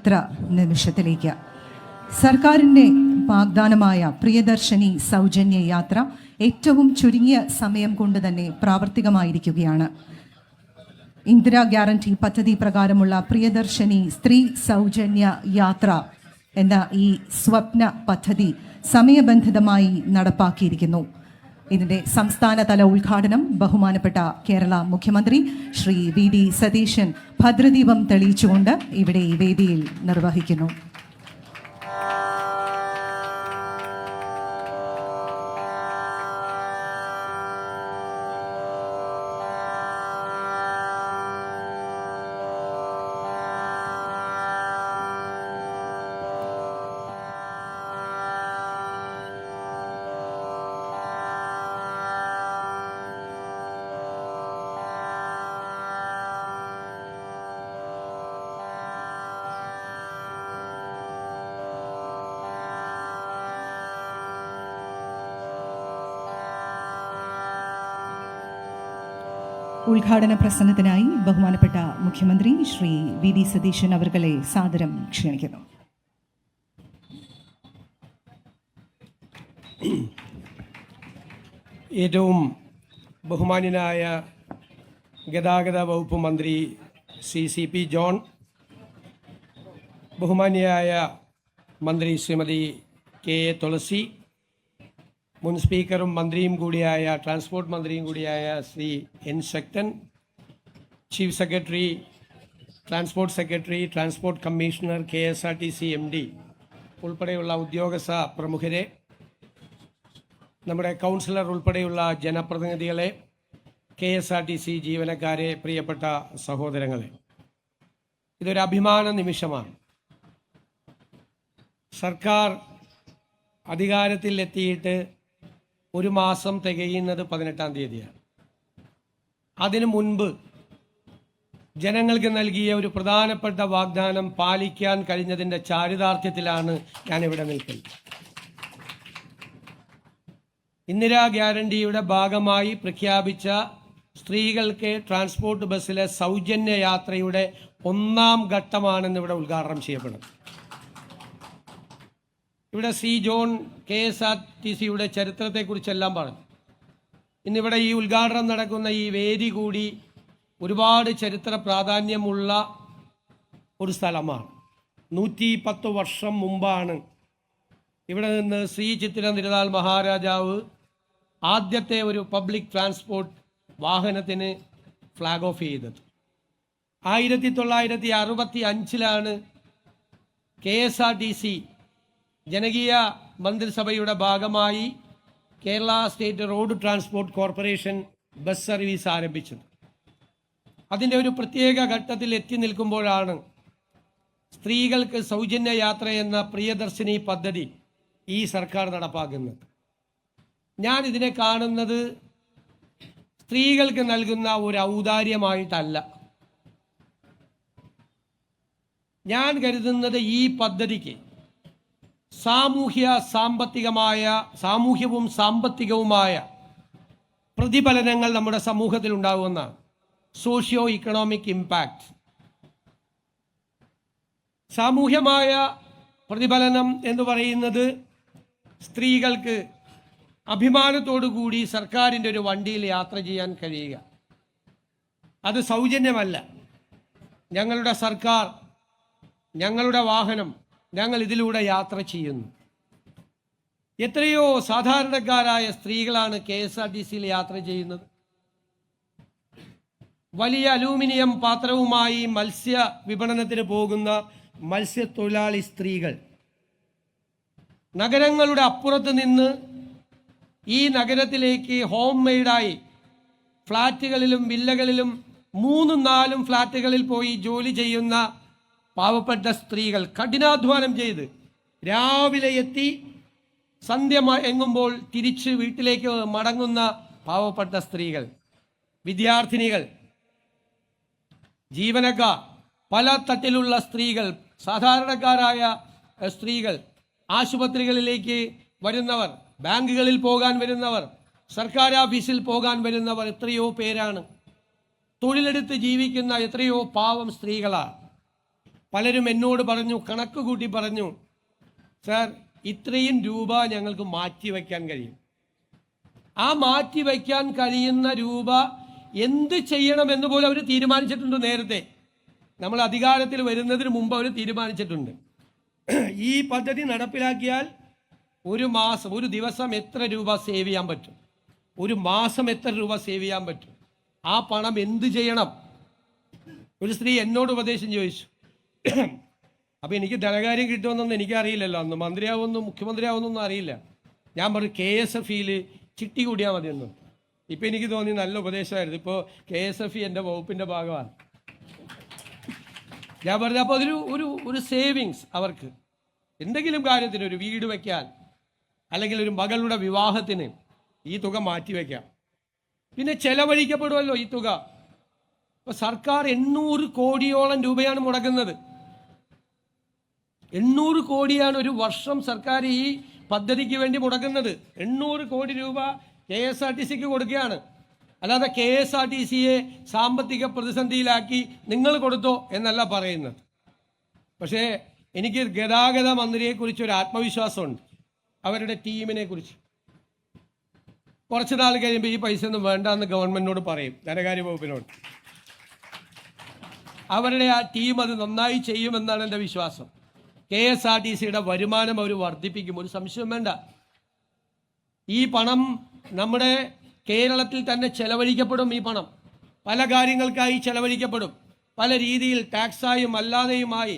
ചരിത്ര നിമിഷത്തിലേക്ക്. സർക്കാരിൻ്റെ വാഗ്ദാനമായ പ്രിയദർശിനി സൗജന്യ യാത്ര ഏറ്റവും ചുരുങ്ങിയ സമയം കൊണ്ട് തന്നെ പ്രാവർത്തികമായിരിക്കുകയാണ്. ഇന്ദിരാ ഗ്യാരണ്ടി പദ്ധതി പ്രകാരമുള്ള പ്രിയദർശിനി സ്ത്രീ സൗജന്യ യാത്ര എന്ന ഈ സ്വപ്ന പദ്ധതി സമയബന്ധിതമായി നടപ്പാക്കിയിരിക്കുന്നു. ഇതിന്റെ സംസ്ഥാനതല ഉദ്ഘാടനം ബഹുമാനപ്പെട്ട കേരള മുഖ്യമന്ത്രി ശ്രീ വി.ഡി. സതീശൻ ഭദ്രദീപം തെളിയിച്ചുകൊണ്ട് ഇവിടെ ഈ വേദിയിൽ നിർവഹിക്കുന്നു. ഉദ്ഘാടന പ്രസംഗത്തിനായി ബഹുമാനപ്പെട്ട മുഖ്യമന്ത്രി ശ്രീ വി.ഡി. സതീശൻ അവർകളെ സാദരം ക്ഷണിക്കുന്നു. ഏറ്റവും ബഹുമാന്യനായ ഗതാഗത വകുപ്പ് മന്ത്രി CP ജോൺ, ബഹുമാന്യയായ മന്ത്രി ശ്രീമതി K.A. തുളസി, മുൻ സ്പീക്കറും മന്ത്രിയും കൂടിയായ ട്രാൻസ്പോർട്ട് മന്ത്രിയും കൂടിയായ Shri N. Sakthan, chief secretary, transport secretary, transport commissioner, KSRTC MD ഉൾപ്പെടെയുള്ള ഉദ്യോഗസ്ഥ പ്രമുഖരെ, നമ്മുടെ കൗൺസിലർ ഉൾപ്പെടെയുള്ള ജനപ്രതിനിധികളെ, KSRTC ജീവനക്കാരെ, പ്രിയപ്പെട്ട സഹോദരങ്ങളെ, ഇതൊരു അഭിമാന നിമിഷമാണ്. സർക്കാർ അധികാരത്തിൽ എത്തിയിട്ട് ഒരു മാസം തികയുന്നത് 18-ാം തീയതിയാണ്. അതിനു മുൻപ് ജനങ്ങൾക്ക് നൽകിയ ഒരു പ്രധാനപ്പെട്ട വാഗ്ദാനം പാലിക്കാൻ കഴിഞ്ഞതിൻ്റെ ചാരിതാർത്ഥ്യത്തിലാണ് ഞാനിവിടെ നിൽക്കുന്നത്. ഇന്ദിരാ ഗ്യാരണ്ടിയുടെ ഭാഗമായി പ്രഖ്യാപിച്ച സ്ത്രീകൾക്ക് ട്രാൻസ്പോർട്ട് ബസ്സിലെ സൗജന്യ യാത്രയുടെ 1-ാം ഘട്ടമാണെന്ന് ഇവിടെ ഉദ്ഘാടനം ചെയ്യപ്പെടുന്നത്. ഇവിടെ ജോൺ KSRTCയുടെ ചരിത്രത്തെക്കുറിച്ചെല്ലാം പറഞ്ഞു. ഇന്നിവിടെ ഈ ഉദ്ഘാടനം നടക്കുന്ന ഈ വേദി കൂടി ഒരുപാട് ചരിത്ര പ്രാധാന്യമുള്ള ഒരു സ്ഥലമാണ്. 110 വർഷം മുമ്പാണ് ഇവിടെ നിന്ന് ശ്രീ ചിത്തിര തിരുനാൾ മഹാരാജാവ് ആദ്യത്തെ ഒരു പബ്ലിക് ട്രാൻസ്പോർട്ട് വാഹനത്തിന് ഫ്ലാഗ് ഓഫ് ചെയ്തത്. 1965 KSRTC ജനകീയ മന്ത്രിസഭയുടെ ഭാഗമായി Kerala state road transport corporation bus service ആരംഭിച്ചത്. അതിൻ്റെ ഒരു പ്രത്യേക ഘട്ടത്തിൽ എത്തി നിൽക്കുമ്പോഴാണ് സ്ത്രീകൾക്ക് സൗജന്യ യാത്ര എന്ന പ്രിയദർശിനി പദ്ധതി ഈ സർക്കാർ നടപ്പാക്കുന്നത്. ഞാൻ ഇതിനെ കാണുന്നത് സ്ത്രീകൾക്ക് നൽകുന്ന ഒരു ഔദാര്യമായിട്ടല്ല. ഞാൻ കരുതുന്നത് ഈ പദ്ധതിക്ക് സാമൂഹ്യവും സാമ്പത്തികവുമായ പ്രതിഫലനങ്ങൾ നമ്മുടെ സമൂഹത്തിൽ ഉണ്ടാകുമെന്നാണ്. Socio economic impact. സാമൂഹ്യമായ പ്രതിഫലനം എന്ന് പറയുന്നത് സ്ത്രീകൾക്ക് അഭിമാനത്തോടു കൂടി സർക്കാരിൻ്റെ ഒരു വണ്ടിയിൽ യാത്ര ചെയ്യാൻ കഴിയുക. അത് സൗജന്യമല്ല. ഞങ്ങളുടെ സർക്കാർ, ഞങ്ങളുടെ വാഹനം, ഞങ്ങൾ ഇതിലൂടെ യാത്ര ചെയ്യുന്നു. എത്രയോ സാധാരണക്കാരായ സ്ത്രീകളാണ് KSRTCയിൽ യാത്ര ചെയ്യുന്നത്. വലിയ അലൂമിനിയം പാത്രവുമായി മത്സ്യ വിപണനത്തിന് പോകുന്ന മത്സ്യത്തൊഴിലാളി സ്ത്രീകൾ നഗരങ്ങളുടെ അപ്പുറത്ത് നിന്ന് ഈ നഗരത്തിലേക്ക് ഹോം മെയ്ഡായി ഫ്ലാറ്റുകളിലും വില്ലകളിലും 3-4 ഫ്ലാറ്റുകളിൽ പോയി ജോലി ചെയ്യുന്ന പാവപ്പെട്ട സ്ത്രീകൾ, കഠിനാധ്വാനം ചെയ്ത് രാവിലെ എത്തി സന്ധ്യ എങ്ങുമ്പോൾ തിരിച്ച് വീട്ടിലേക്ക് മടങ്ങുന്ന പാവപ്പെട്ട സ്ത്രീകൾ, വിദ്യാർത്ഥിനികൾ, ജീവനക്കാർ, പല തട്ടിലുള്ള സ്ത്രീകൾ, സാധാരണക്കാരായ സ്ത്രീകൾ, ആശുപത്രികളിലേക്ക് വരുന്നവർ, ബാങ്കുകളിൽ പോകാൻ വരുന്നവർ, സർക്കാർ ഓഫീസിൽ പോകാൻ വരുന്നവർ എത്രയോ പേരാണ്. തൊഴിലെടുത്ത് ജീവിക്കുന്ന എത്രയോ പാവം സ്ത്രീകളാണ്. പലരും എന്നോട് പറഞ്ഞു, കണക്ക് കൂട്ടി പറഞ്ഞു, സാർ ഇത്രയും രൂപ ഞങ്ങൾക്ക് മാറ്റിവെക്കാൻ കഴിയും. ആ മാറ്റിവെക്കാൻ കഴിയുന്ന രൂപ എന്ത് ചെയ്യണമെന്ന് പോലും അവർ തീരുമാനിച്ചിട്ടുണ്ട്. നേരത്തെ നമ്മൾ അധികാരത്തിൽ വരുന്നതിന് മുമ്പ് അവർ തീരുമാനിച്ചിട്ടുണ്ട്. ഈ പദ്ധതി നടപ്പിലാക്കിയാൽ ഒരു മാസം, ഒരു ദിവസം എത്ര രൂപ സേവ് ചെയ്യാൻ പറ്റും, ഒരു മാസം എത്ര രൂപ സേവ് ചെയ്യാൻ പറ്റും, ആ പണം എന്ത് ചെയ്യണം. ഒരു സ്ത്രീ എന്നോട് ഉപദേശം ചോദിച്ചു. അപ്പം എനിക്ക് ധനകാര്യം കിട്ടുമെന്നൊന്നും എനിക്കറിയില്ലല്ലോ, അന്ന് മന്ത്രിയാവുമെന്നും മുഖ്യമന്ത്രിയാവുമെന്നൊന്നും അറിയില്ല. ഞാൻ പറഞ്ഞു KSF-യിൽ ചിട്ടി കൂടിയാൽ മതിയെന്നും. ഇപ്പം എനിക്ക് തോന്നി നല്ല ഉപദേശമായിരുന്നു. ഇപ്പോൾ KSF എൻ്റെ വകുപ്പിൻ്റെ ഭാഗമാണ്. ഞാൻ പറഞ്ഞു, അപ്പോൾ അതൊരു ഒരു സേവിങ്സ് അവർക്ക് എന്തെങ്കിലും കാര്യത്തിന്, ഒരു വീട് വയ്ക്കാൻ അല്ലെങ്കിൽ ഒരു മകളുടെ വിവാഹത്തിന് ഈ തുക മാറ്റിവെക്കാം. പിന്നെ ചെലവഴിക്കപ്പെടുമല്ലോ ഈ തുക. ഇപ്പോൾ സർക്കാർ 800 കോടിയോളം രൂപയാണ് മുടക്കുന്നത്. 800 കോടിയാണ് ഒരു വർഷം സർക്കാർ ഈ പദ്ധതിക്ക് വേണ്ടി മുടക്കുന്നത്. 800 കോടി രൂപ KSRTCക്ക് കൊടുക്കുകയാണ്. അല്ലാതെ KSRTCയെ സാമ്പത്തിക പ്രതിസന്ധിയിലാക്കി നിങ്ങൾ കൊടുത്തോ എന്നല്ല പറയുന്നത്. പക്ഷേ എനിക്ക് ഗതാഗത മന്ത്രിയെക്കുറിച്ച് ഒരു ആത്മവിശ്വാസമുണ്ട്, അവരുടെ ടീമിനെ കുറിച്ച്. കുറച്ച് നാൾ കഴിയുമ്പോൾ ഈ പൈസ ഒന്നും വേണ്ടെന്ന് ഗവൺമെന്റിനോട് പറയും, ധനകാര്യ വകുപ്പിനോട്. അവരുടെ ആ ടീം അത് നന്നായി ചെയ്യുമെന്നാണ് എൻ്റെ വിശ്വാസം. KSRTCയുടെ വരുമാനം അവർ വർദ്ധിപ്പിക്കും, ഒരു സംശയം വേണ്ട. ഈ പണം നമ്മുടെ കേരളത്തിൽ തന്നെ ചെലവഴിക്കപ്പെടും. ഈ പണം പല കാര്യങ്ങൾക്കായി ചെലവഴിക്കപ്പെടും. പല രീതിയിൽ ടാക്സായും അല്ലാതെയുമായി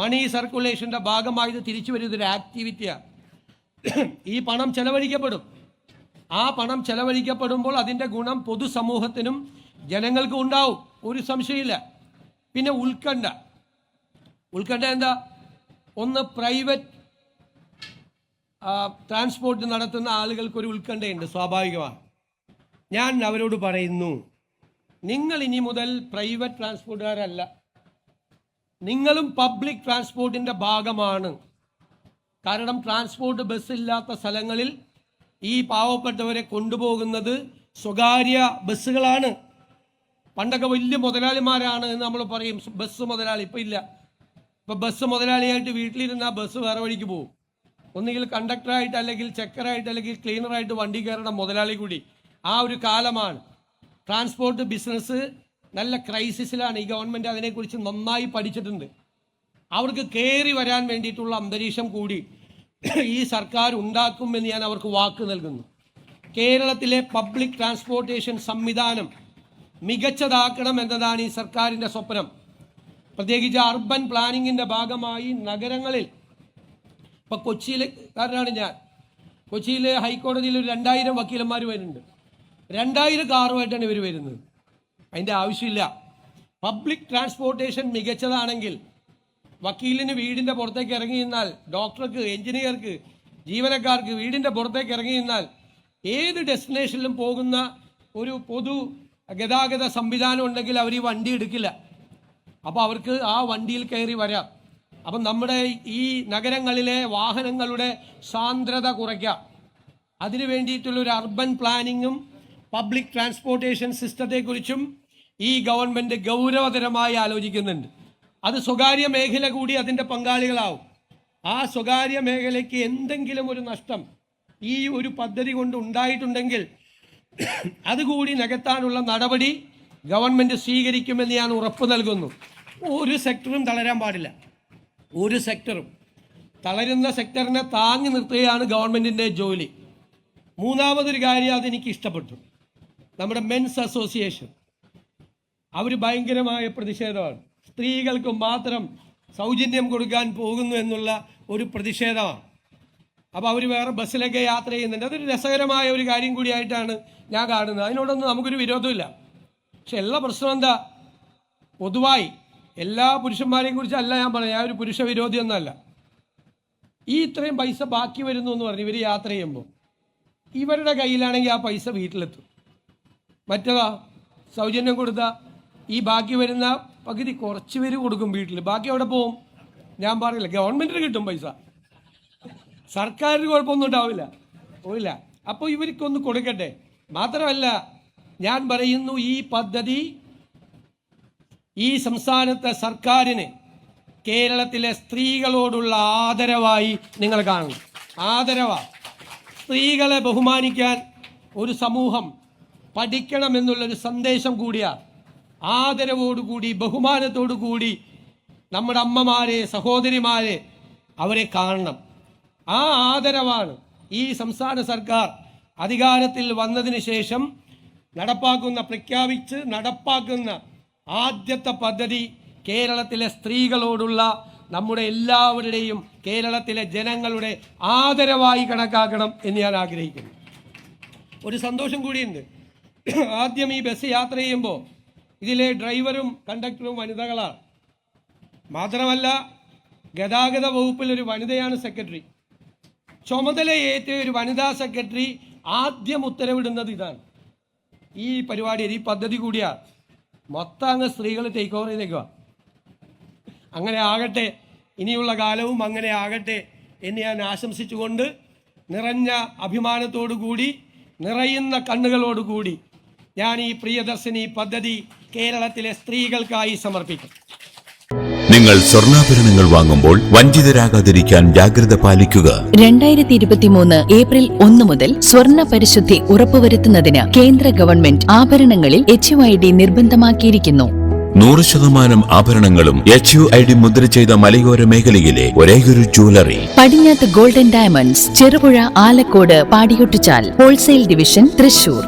മണി സർക്കുലേഷൻ്റെ ഭാഗമായി ഇത് തിരിച്ചു വരുന്നൊരു ആക്ടിവിറ്റിയാണ്. ഈ പണം ചെലവഴിക്കപ്പെടും. ആ പണം ചെലവഴിക്കപ്പെടുമ്പോൾ അതിൻ്റെ ഗുണം പൊതുസമൂഹത്തിനും ജനങ്ങൾക്കും ഉണ്ടാവും, ഒരു സംശയമില്ല. പിന്നെ ഉത്കണ്ഠ എന്താ? ഒന്ന്, പ്രൈവറ്റ് ട്രാൻസ്പോർട്ട് നടത്തുന്ന ആളുകൾക്കൊരു ഉത്കണ്ഠയുണ്ട്, സ്വാഭാവികമാണ്. ഞാൻ അവരോട് പറയുന്നു, നിങ്ങൾ ഇനി മുതൽ പ്രൈവറ്റ് ട്രാൻസ്പോർട്ടുകാരല്ല, നിങ്ങളും പബ്ലിക് ട്രാൻസ്പോർട്ടിൻ്റെ ഭാഗമാണ്. കാരണം ട്രാൻസ്പോർട്ട് ബസ്സില്ലാത്ത സ്ഥലങ്ങളിൽ ഈ പാവപ്പെട്ടവരെ കൊണ്ടുപോകുന്നത് സ്വകാര്യ ബസ്സുകളാണ്. പണ്ടൊക്കെ വലിയ മുതലാളിമാരാണ് എന്ന് നമ്മൾ പറയും, ബസ് മുതലാളി. ഇപ്പം ഇല്ല. ഇപ്പം ബസ് മുതലാളിയായിട്ട് വീട്ടിലിരുന്നാൽ ബസ് വേറെ വഴിക്ക് പോകും. ഒന്നുകിൽ കണ്ടക്ടറായിട്ട്, അല്ലെങ്കിൽ ചെക്കറായിട്ട്, അല്ലെങ്കിൽ ക്ലീനറായിട്ട് വണ്ടി കയറണം മുതലാളി കൂടി. ആ ഒരു കാലമാണ്. ട്രാൻസ്പോർട്ട് ബിസിനസ് നല്ല ക്രൈസിസിലാണ്. ഈ ഗവൺമെൻറ് അതിനെക്കുറിച്ച് നന്നായി പഠിച്ചിട്ടുണ്ട്. അവർക്ക് കയറി വരാൻ വേണ്ടിയിട്ടുള്ള അന്തരീക്ഷം കൂടി ഈ സർക്കാർ ഉണ്ടാക്കുമെന്ന് ഞാൻ അവർക്ക് വാക്ക് നൽകുന്നു. കേരളത്തിലെ പബ്ലിക് ട്രാൻസ്പോർട്ടേഷൻ സംവിധാനം മികച്ചതാക്കണം എന്നതാണ് ഈ സർക്കാരിൻ്റെ സ്വപ്നം. പ്രത്യേകിച്ച് അർബൻ പ്ലാനിങ്ങിൻ്റെ ഭാഗമായി നഗരങ്ങളിൽ, ഇപ്പം കൊച്ചിയിലെക്കാരനാണ് ഞാൻ. കൊച്ചിയിൽ ഹൈക്കോടതിയിൽ ഒരു 2000 വക്കീലന്മാർ വരുന്നുണ്ട്. 2000 കാറുമായിട്ടാണ് ഇവർ വരുന്നത്. അതിൻ്റെ ആവശ്യമില്ല. പബ്ലിക് ട്രാൻസ്പോർട്ടേഷൻ മികച്ചതാണെങ്കിൽ വക്കീലിന് വീടിൻ്റെ പുറത്തേക്ക് ഇറങ്ങി നിന്നാൽ, ഡോക്ടർക്ക്, എഞ്ചിനീയർക്ക്, ജീവനക്കാർക്ക് വീടിൻ്റെ പുറത്തേക്ക് ഇറങ്ങി നിന്നാൽ ഏത് ഡെസ്റ്റിനേഷനിലും പോകുന്ന ഒരു പൊതു ഗതാഗത സംവിധാനം ഉണ്ടെങ്കിൽ അവർ ഈ വണ്ടി എടുക്കില്ല. അപ്പോൾ അവർക്ക് ആ വണ്ടിയിൽ കയറി വരാം. അപ്പം നമ്മുടെ ഈ നഗരങ്ങളിലെ വാഹനങ്ങളുടെ സാന്ദ്രത കുറയ്ക്കാം. അതിനു വേണ്ടിയിട്ടുള്ളൊരു അർബൻ പ്ലാനിങ്ങും പബ്ലിക് ട്രാൻസ്പോർട്ടേഷൻ സിസ്റ്റത്തെക്കുറിച്ചും ഈ ഗവൺമെൻറ് ഗൗരവതരമായി ആലോചിക്കുന്നുണ്ട്. അത് സ്വകാര്യ മേഖല കൂടി അതിൻ്റെ പങ്കാളികളാവും. ആ സ്വകാര്യ മേഖലയ്ക്ക് എന്തെങ്കിലും ഒരു നഷ്ടം ഈ ഒരു പദ്ധതി കൊണ്ട് ഉണ്ടായിട്ടുണ്ടെങ്കിൽ അതുകൂടി നികത്താനുള്ള നടപടി ഗവൺമെൻറ് സ്വീകരിക്കുമെന്ന് ഞാൻ ഉറപ്പ് നൽകുന്നു. ഒരു സെക്ടറും തളരാൻ പാടില്ല. ഒരു സെക്ടറും. തളരുന്ന സെക്ടറിനെ താങ്ങി നിർത്തുകയാണ് ഗവൺമെൻറ്റിൻ്റെ ജോലി. മൂന്നാമതൊരു കാര്യം, അതെനിക്ക് ഇഷ്ടപ്പെട്ടു. നമ്മുടെ മെൻസ് അസോസിയേഷൻ അവർ ഭയങ്കരമായ പ്രതിഷേധമാണ്. സ്ത്രീകൾക്ക് മാത്രം സൗജന്യം കൊടുക്കാൻ പോകുന്നു എന്നുള്ള ഒരു പ്രതിഷേധമാണ്. അപ്പോൾ അവർ വേറെ ബസ്സിലൊക്കെ യാത്ര ചെയ്യുന്നുണ്ട്. അതൊരു രസകരമായ ഒരു കാര്യം കൂടിയായിട്ടാണ് ഞാൻ കാണുന്നത്. അതിനോടൊന്നും നമുക്കൊരു വിരോധമില്ല. പക്ഷെ എല്ലാ പ്രശ്നം എന്താ? പൊതുവായി എല്ലാ പുരുഷന്മാരെയും കുറിച്ചല്ല ഞാൻ പറഞ്ഞത്. ഞാൻ ഒരു പുരുഷ വിരോധിയൊന്നുമല്ല. ഈ ഇത്രയും പൈസ ബാക്കി വരുന്നു എന്ന് പറഞ്ഞ് ഇവർ യാത്ര ചെയ്യുമ്പോൾ ഇവരുടെ കയ്യിലാണെങ്കിൽ ആ പൈസ വീട്ടിലെത്തും. മറ്റേതാ, സൗജന്യം കൊടുത്താൽ ഈ ബാക്കി വരുന്ന പകുതി കുറച്ച് പേര് കൊടുക്കും വീട്ടിൽ, ബാക്കി അവിടെ പോവും. ഞാൻ പറയില്ല, ഗവൺമെൻറ്റിന് കിട്ടും പൈസ, സർക്കാരിന് കുഴപ്പമൊന്നും ഉണ്ടാവില്ല, പോയില്ല. അപ്പോൾ ഇവർക്കൊന്ന് കൊടുക്കട്ടെ. മാത്രമല്ല, ഞാൻ പറയുന്നു, ഈ പദ്ധതി ഈ സംസ്ഥാനത്തെ സർക്കാരിന് കേരളത്തിലെ സ്ത്രീകളോടുള്ള ആദരവായി നിങ്ങൾ കാണണം. ആദരവാ. സ്ത്രീകളെ ബഹുമാനിക്കാൻ ഒരു സമൂഹം പഠിക്കണമെന്നുള്ളൊരു സന്ദേശം കൂടിയാണ്. ആദരവോടുകൂടി ബഹുമാനത്തോടു കൂടി നമ്മുടെ അമ്മമാരെ, സഹോദരിമാരെ അവരെ കാണണം. ആ ആദരവാണ് ഈ സംസ്ഥാന സർക്കാർ അധികാരത്തിൽ വന്നതിന് ശേഷം പ്രഖ്യാപിച്ച് നടപ്പാക്കുന്ന ആദ്യത്തെ പദ്ധതി കേരളത്തിലെ സ്ത്രീകളോടുള്ള നമ്മുടെ എല്ലാവരുടെയും കേരളത്തിലെ ജനങ്ങളുടെ ആദരവായി കണക്കാക്കണം എന്ന് ഞാൻ ആഗ്രഹിക്കുന്നു. ഒരു സന്തോഷം കൂടിയുണ്ട്. ആദ്യം ഈ ബസ് യാത്ര ചെയ്യുമ്പോൾ ഇതിലെ ഡ്രൈവറും കണ്ടക്ടറും വനിതകളാണ്. മാത്രമല്ല ഗതാഗത വകുപ്പിൽ ഒരു വനിതയാണ് സെക്രട്ടറി. ചുമതലയേറ്റ ഒരു വനിതാ സെക്രട്ടറി ആദ്യം ഉത്തരവിടുന്നത് ഇതാണ്. ഈ പരിപാടി, ഈ പദ്ധതി കൂടിയാണ്. മൊത്തം അങ്ങ് സ്ത്രീകൾ ടേക്ക് ഓവർ ചെയ്തേക്കുക. അങ്ങനെ ആകട്ടെ, ഇനിയുള്ള കാലവും അങ്ങനെ ആകട്ടെ എന്ന് ഞാൻ ആശംസിച്ചുകൊണ്ട് നിറഞ്ഞ അഭിമാനത്തോടു കൂടി, നിറയുന്ന കണ്ണുകളോടുകൂടി ഞാൻ ഈ പ്രിയദർശിനി പദ്ധതി കേരളത്തിലെ സ്ത്രീകൾക്കായി സമർപ്പിക്കും. നിങ്ങൾ സ്വർണ്ണാഭരണങ്ങൾ വാങ്ങുമ്പോൾ വഞ്ചിതരാകാതിരിക്കാൻ ജാഗ്രത പാലിക്കുക. 2023 ഏപ്രിൽ 1 മുതൽ സ്വർണ്ണ പരിശുദ്ധി ഉറപ്പുവരുത്തുന്നതിന് കേന്ദ്ര ഗവൺമെന്റ് ആഭരണങ്ങളിൽ HUID നിർബന്ധമാക്കിയിരിക്കുന്നു. 100% ആഭരണങ്ങളും HUID മുദ്ര ചെയ്ത മലയോര മേഖലയിലെ ഒരേയൊരു ജ്വല്ലറി പടിഞ്ഞാത്ത് golden diamonds, Cherupuzha, Alakode, Padiyottuchal, wholesale division, Thrissur.